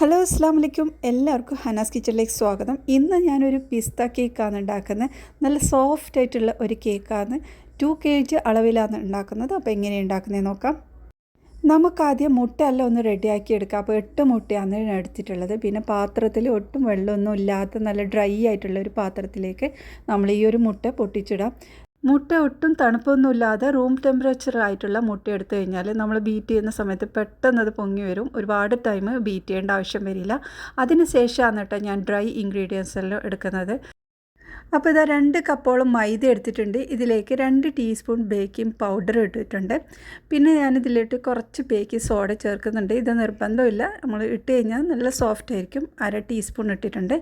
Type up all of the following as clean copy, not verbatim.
Hello അസ്സാം വലൈക്കും. എല്ലാവർക്കും ഹനാസ് കിച്ചണിലേക്ക് സ്വാഗതം. ഇന്ന് ഞാനൊരു പിസ്ത കേക്കാണ് ഉണ്ടാക്കുന്നത്. നല്ല സോഫ്റ്റ് ആയിട്ടുള്ള ഒരു കേക്കാണ്. 2 kg അളവിലാണ് ഉണ്ടാക്കുന്നത്. അപ്പോൾ എങ്ങനെയാണ് ഉണ്ടാക്കുന്നത് നോക്കാം. നമുക്കാദ്യം മുട്ടയെല്ലാം ഒന്ന് റെഡിയാക്കി എടുക്കാം. അപ്പോൾ 8 മുട്ടയാണ് എടുത്തിട്ടുള്ളത്. പിന്നെ പാത്രത്തിൽ ഒട്ടും വെള്ളമൊന്നും ഇല്ലാത്ത നല്ല ഡ്രൈ ആയിട്ടുള്ള ഒരു പാത്രത്തിലേക്ക് നമ്മൾ ഈ ഒരു മുട്ട പൊട്ടിച്ചിടാം. മുട്ട ഒട്ടും തണുപ്പൊന്നുമില്ലാതെ റൂം ടെമ്പറേച്ചർ ആയിട്ടുള്ള മുട്ട എടുത്തു കഴിഞ്ഞാൽ നമ്മൾ ബീറ്റ് ചെയ്യുന്ന സമയത്ത് പെട്ടെന്ന് അത് പൊങ്ങി വരും. ഒരുപാട് ടൈം ബീറ്റ് ചെയ്യേണ്ട ആവശ്യം വരില്ല. അതിന് ശേഷമാണ് കേട്ടോ ഞാൻ ഡ്രൈ ഇൻഗ്രീഡിയൻസ് എല്ലാം എടുക്കുന്നത്. അപ്പോൾ ഇതാ 2 കപ്പോളം മൈദ എടുത്തിട്ടുണ്ട്. ഇതിലേക്ക് 2 ടീസ്പൂൺ ബേക്കിംഗ് പൗഡർ ഇട്ടിട്ടുണ്ട്. പിന്നെ ഞാനിതിലേക്ക് കുറച്ച് ബേക്കിംഗ് സോഡ ചേർക്കുന്നുണ്ട്. ഇത് നിർബന്ധമില്ല, നമ്മൾ ഇട്ട് കഴിഞ്ഞാൽ നല്ല സോഫ്റ്റ് ആയിരിക്കും. 1/2 ടീസ്പൂൺ ഇട്ടിട്ടുണ്ട്.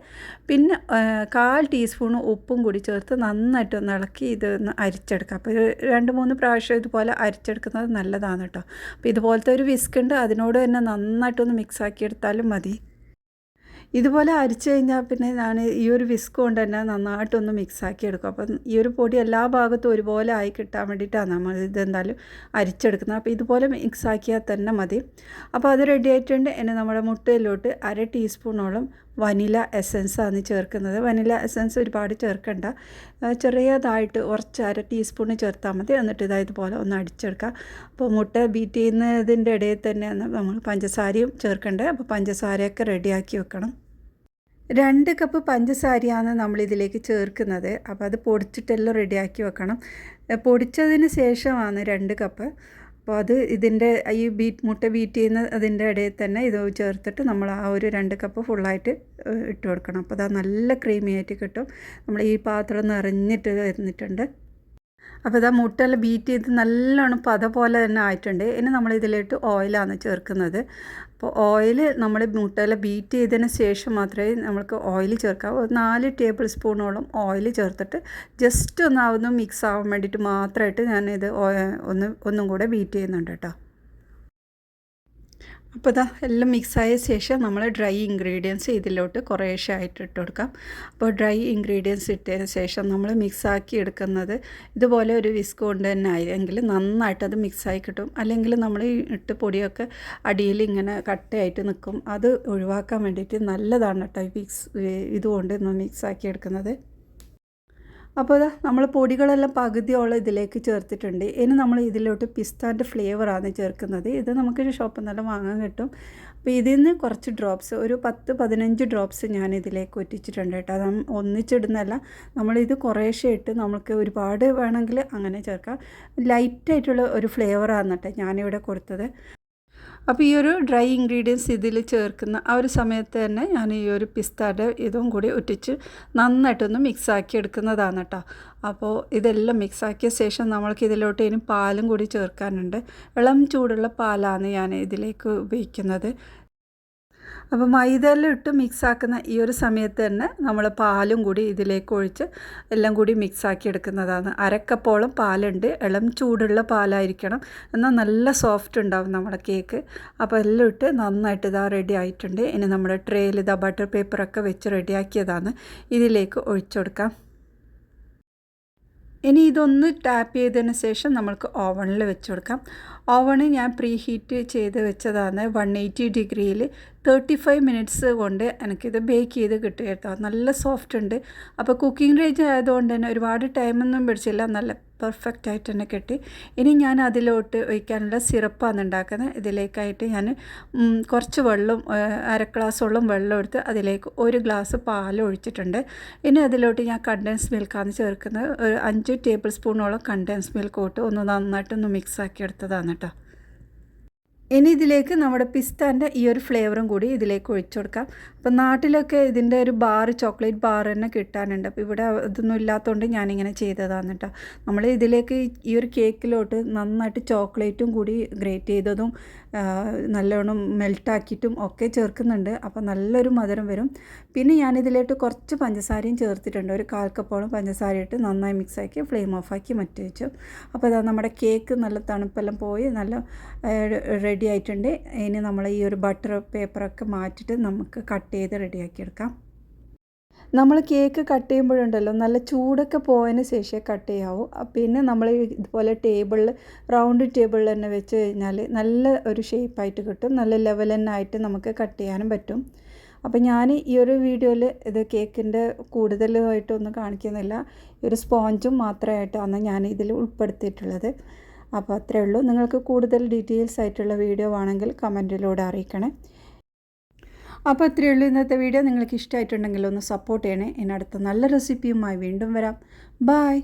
പിന്നെ 1/4 ടീസ്പൂൺ ഉപ്പും കൂടി ചേർത്ത് നന്നായിട്ടൊന്ന് ഇളക്കി ഇതൊന്ന് അരിച്ചെടുക്കാം. അപ്പോൾ 2-3 പ്രാവശ്യം ഇതുപോലെ അരിച്ചെടുക്കുന്നത് നല്ലതാണ് കേട്ടോ. അപ്പോൾ ഇതുപോലത്തെ ഒരു വിസ്ക് ഉണ്ട്, അതിനോട് തന്നെ നന്നായിട്ടൊന്ന് മിക്സാക്കി എടുത്താലും മതി. ഇതുപോലെ അരിച്ചു കഴിഞ്ഞാൽ പിന്നെ ഞാൻ ഈ ഒരു വിസ്ക് കൊണ്ട് തന്നെ നന്നായിട്ടൊന്ന് മിക്സാക്കി എടുക്കും. അപ്പം ഈ ഒരു പൊടി എല്ലാ ഭാഗത്തും ഒരുപോലെ ആയി കിട്ടാൻ വേണ്ടിയിട്ടാണ് നമ്മൾ ഇതെന്തായാലും അരിച്ചെടുക്കുന്നത്. അപ്പോൾ ഇതുപോലെ മിക്സാക്കിയാൽ തന്നെ മതി. അപ്പോൾ അത് റെഡി ആയിട്ടുണ്ട്. ഇനി നമ്മുടെ മുട്ടയിലോട്ട് 1/2 ടീസ്പൂണോളം വനില എസൻസാണ് ചേർക്കുന്നത്. വനില എസൻസ് ഒരുപാട് ചേർക്കണ്ട, ചെറിയതായിട്ട് കുറച്ച് 1/2 ടീസ്പൂൺ ചേർത്താൽ മതി. എന്നിട്ട് ഇതുപോലെ ഒന്ന് അടിച്ചെടുക്കുക. അപ്പോൾ മുട്ട ബീറ്റ് ചെയ്യുന്നതിൻ്റെ ഇടയിൽ തന്നെയാണ് നമ്മൾ പഞ്ചസാരയും ചേർക്കേണ്ടത്. അപ്പോൾ പഞ്ചസാരയൊക്കെ റെഡിയാക്കി വെക്കണം. 2 കപ്പ് പഞ്ചസാരയാണ് നമ്മളിതിലേക്ക് ചേർക്കുന്നത്. അപ്പോൾ അത് പൊടിച്ചിട്ടെല്ലാം റെഡിയാക്കി വെക്കണം. പൊടിച്ചതിന് ശേഷമാണ് 2 കപ്പ്. അപ്പോൾ അത് ഇതിൻ്റെ ഈ മുട്ട ബീറ്റ് ചെയ്യുന്ന അതിൻ്റെ ഇടയിൽ തന്നെ ഇത് ചേർത്തിട്ട് നമ്മൾ ആ ഒരു 2 കപ്പ് ഫുള്ളായിട്ട് ഇട്ട് കൊടുക്കണം. അപ്പോൾ അത് നല്ല ക്രീമി ആയിട്ട് കിട്ടും. നമ്മൾ ഈ പാത്രം നിറഞ്ഞിട്ട് വരുന്നിട്ടുണ്ട്. അപ്പോൾ ഇതാ മുട്ടയെല്ലാം ബീറ്റ് ചെയ്ത് നല്ലോണം പത പോലെ തന്നെ ആയിട്ടുണ്ട്. ഇനി നമ്മൾ ഇതിലേക്ക് ഓയിലാണ് ചേർക്കുന്നത്. അപ്പോൾ ഓയിൽ നമ്മൾ മുട്ടയെല്ലാം ബീറ്റ് ചെയ്തതിന് ശേഷം മാത്രമേ നമ്മൾക്ക് ഓയിൽ ചേർക്കാവൂ. 4 ടേബിൾ സ്പൂണോളം ഓയിൽ ചേർത്തിട്ട് ജസ്റ്റ് ഒന്ന് മിക്സ് ആവാൻ വേണ്ടിയിട്ട് മാത്രമായിട്ട് ഞാനിത് ഒന്നും കൂടെ ബീറ്റ് ചെയ്യുന്നുണ്ട് കേട്ടോ. അപ്പോൾ ഇതാ എല്ലാം മിക്സായ ശേഷം നമ്മൾ ഡ്രൈ ഇൻഗ്രീഡിയൻസ് ഇതിലോട്ട് കുറേശ്ശെ ആയിട്ട് ഇട്ട് കൊടുക്കാം. അപ്പോൾ ഡ്രൈ ഇൻഗ്രീഡിയൻസ് ഇട്ടതിന് ശേഷം നമ്മൾ മിക്സാക്കി എടുക്കുന്നത് ഇതുപോലെ ഒരു വിസ്ക് കൊണ്ട് തന്നെ ആയെങ്കിൽ നന്നായിട്ട് അത് മിക്സായി കിട്ടും. അല്ലെങ്കിൽ നമ്മൾ ഇട്ട് പൊടിയൊക്കെ അടിയിൽ ഇങ്ങനെ കട്ടയായിട്ട് നിൽക്കും. അത് ഒഴിവാക്കാൻ വേണ്ടിയിട്ട് നല്ലതാണ് കേട്ടോ ഇതുകൊണ്ട് മിക്സാക്കി എടുക്കുന്നത്. അപ്പോൾ ഇതാ നമ്മൾ പൊടികളെല്ലാം പകുതിയോളം ഇതിലേക്ക് ചേർത്തിട്ടുണ്ട്. ഇനി നമ്മൾ ഇതിലോട്ട് പിസ്താൻ്റെ ഫ്ലേവറാണ് ചേർക്കുന്നത്. ഇത് നമുക്ക് ഷോപ്പിൽ നിന്നെല്ലാം വാങ്ങാൻ കിട്ടും. അപ്പോൾ ഇതിൽ നിന്ന് കുറച്ച് ഡ്രോപ്സ്, ഒരു 10-15 ഡ്രോപ്സ് ഞാൻ ഇതിലേക്ക് ഒറ്റിച്ചിട്ടുണ്ട് കേട്ടോ. അത് ഒന്നിച്ചിടുന്നല്ല, നമ്മളിത് കുറേശ്ശെ ഇട്ട് നമുക്ക് ഒരുപാട് വേണമെങ്കിൽ അങ്ങനെ ചേർക്കാം. ലൈറ്റായിട്ടുള്ള ഒരു ഫ്ലേവറാണ് കേട്ടോ ഞാനിവിടെ കൊടുത്തത്. അപ്പോൾ ഈ ഒരു ഡ്രൈ ഇൻഗ്രീഡിയൻസ് ഇതിൽ ചേർക്കുന്ന ആ ഒരു സമയത്ത് തന്നെ ഞാൻ ഈ ഒരു പിസ്താൻ്റെ ഇതും കൂടി ഒറ്റിച്ച് നന്നായിട്ടൊന്ന് മിക്സാക്കി എടുക്കുന്നതാണ് കേട്ടോ. അപ്പോൾ ഇതെല്ലാം മിക്സാക്കിയ ശേഷം നമ്മൾക്ക് ഇതിലോട്ട് ഇനി പാലും കൂടി ചേർക്കാനുണ്ട്. ഇളം ചൂടുള്ള പാലാണ് ഞാൻ ഇതിലേക്ക് ഉപയോഗിക്കുന്നത്. അപ്പോൾ മൈദയെല്ലാം ഇട്ട് മിക്സാക്കുന്ന ഈ ഒരു സമയത്ത് തന്നെ നമ്മൾ പാലും കൂടി ഇതിലേക്ക് ഒഴിച്ച് എല്ലാം കൂടി മിക്സാക്കി എടുക്കുന്നതാണ്. 1/2 കപ്പോളം പാലുണ്ട്. ഇളം ചൂടുള്ള പാലായിരിക്കണം, എന്നാൽ നല്ല സോഫ്റ്റ് ഉണ്ടാവും നമ്മുടെ കേക്ക്. അപ്പോൾ എല്ലാം ഇട്ട് നന്നായിട്ട് ഇതാ റെഡി ആയിട്ടുണ്ട്. ഇനി നമ്മുടെ ട്രേയിൽ ഇതാ ബട്ടർ പേപ്പറൊക്കെ വെച്ച് റെഡിയാക്കിയതാണ്, ഇതിലേക്ക് ഒഴിച്ചു കൊടുക്കാം. ഇനി ഇതൊന്ന് ടാപ്പ് ചെയ്തതിന് ശേഷം നമ്മൾക്ക് ഓവണിൽ വെച്ച് കൊടുക്കാം. ഓവണ് ഞാൻ പ്രീ ഹീറ്റ് ചെയ്ത് വെച്ചതാണ്. 180 ഡിഗ്രിയിൽ 35 മിനിറ്റ്സ് കൊണ്ട് എനിക്കിത് ബേക്ക് ചെയ്ത് കിട്ടും കേട്ടോ. നല്ല സോഫ്റ്റ് ഉണ്ട്. അപ്പോൾ കുക്കിംഗ് റേഞ്ച് ആയതുകൊണ്ട് തന്നെ ഒരുപാട് ടൈമൊന്നും പിടിച്ചില്ല, നല്ല പെർഫെക്റ്റ് ആയിട്ട് തന്നെ കിട്ടി. ഇനി ഞാൻ അതിലോട്ട് ഒഴിക്കാനുള്ള സിറപ്പാണ് ഉണ്ടാക്കുന്നത്. ഇതിലേക്കായിട്ട് ഞാൻ കുറച്ച് വെള്ളം, 1/2 ഗ്ലാസോളം വെള്ളം എടുത്ത് അതിലേക്ക് 1 ഗ്ലാസ് പാൽ ഒഴിച്ചിട്ടുണ്ട്. ഇനി അതിലോട്ട് ഞാൻ കണ്ടൻസ് മിൽക്കാണ് ചേർക്കുന്നത്. ഒരു 5 ടേബിൾ സ്പൂണോളം കണ്ടൻസ് മിൽക്ക് ഇട്ട് ഒന്ന് നന്നായിട്ടൊന്ന് മിക്സാക്കി എടുത്തതാണ് കേട്ടോ. ഇനി ഇതിലേക്ക് നമ്മുടെ പിസ്താൻ്റെ ഈ ഒരു ഫ്ലേവറും കൂടി ഇതിലേക്ക് ഒഴിച്ചു കൊടുക്കാം. അപ്പം നാട്ടിലൊക്കെ ഇതിൻ്റെ ഒരു ചോക്ലേറ്റ് ബാർ തന്നെ കിട്ടാനുണ്ട്. അപ്പോൾ ഇവിടെ ഇതൊന്നും ഇല്ലാത്തതുകൊണ്ട് ഞാനിങ്ങനെ ചെയ്തതാണ് കേട്ടോ. നമ്മൾ ഇതിലേക്ക് ഈ ഒരു കേക്കിലോട്ട് നന്നായിട്ട് ചോക്ലേറ്റും കൂടി ഗ്രേറ്റ് ചെയ്തതും നല്ലോണം മെൽട്ടാക്കിയിട്ടും ഒക്കെ ചേർക്കുന്നുണ്ട്. അപ്പോൾ നല്ലൊരു മധുരം വരും. പിന്നെ ഞാനിതിലേക്ക് കുറച്ച് പഞ്ചസാരയും ചേർത്തിട്ടുണ്ട്. ഒരു 1/4 കപ്പോളം പഞ്ചസാര ഇട്ട് നന്നായി മിക്സാക്കി ഫ്ലെയിം ഓഫാക്കി മാറ്റി വെച്ചു. അപ്പോൾ അതാ നമ്മുടെ കേക്ക് നല്ല തണുപ്പെല്ലാം പോയി നല്ല റെഡി ആയിട്ടുണ്ട്. ഇനി നമ്മൾ ഈ ഒരു ബട്ടർ പേപ്പറൊക്കെ മാറ്റിയിട്ട് നമുക്ക് കട്ട് ചെയ്ത് റെഡിയാക്കി എടുക്കാം. നമ്മൾ കേക്ക് കട്ട് ചെയ്യുമ്പോഴുണ്ടല്ലോ നല്ല ചൂടൊക്കെ പോയതിന് ശേഷമേ കട്ട് ചെയ്യാവൂ. പിന്നെ നമ്മൾ ഇതുപോലെ റൗണ്ട് ടേബിളിൽ തന്നെ വെച്ച് കഴിഞ്ഞാൽ നല്ല ഒരു ഷേപ്പായിട്ട് കിട്ടും. നല്ല ലെവൽ തന്നെ ആയിട്ട് നമുക്ക് കട്ട് ചെയ്യാനും പറ്റും. അപ്പോൾ ഞാൻ ഈ ഒരു വീഡിയോയിൽ ഇത് കേക്കിൻ്റെ കൂടുതലായിട്ടൊന്നും കാണിക്കുന്നില്ല. ഈ ഒരു സ്പോഞ്ചും മാത്രമായിട്ടാണ് ഞാൻ ഇതിൽ ഉൾപ്പെടുത്തിയിട്ടുള്ളത്. അപ്പോൾ അത്രയേ ഉള്ളൂ. നിങ്ങൾക്ക് കൂടുതൽ ഡീറ്റെയിൽസ് ആയിട്ടുള്ള വീഡിയോ ആണെങ്കിൽ കമൻറ്റിലൂടെ അറിയിക്കണേ. അപ്പോൾ ഇത്രയേ ഉള്ളൂ ഇന്നത്തെ വീഡിയോ. നിങ്ങൾക്ക് ഇഷ്ടമായിട്ടുണ്ടെങ്കിൽ ഒന്ന് സപ്പോർട്ട് ചെയ്യണേ. ഇനി അടുത്ത നല്ല റെസിപ്പിയുമായി വീണ്ടും വരാം. ബൈ.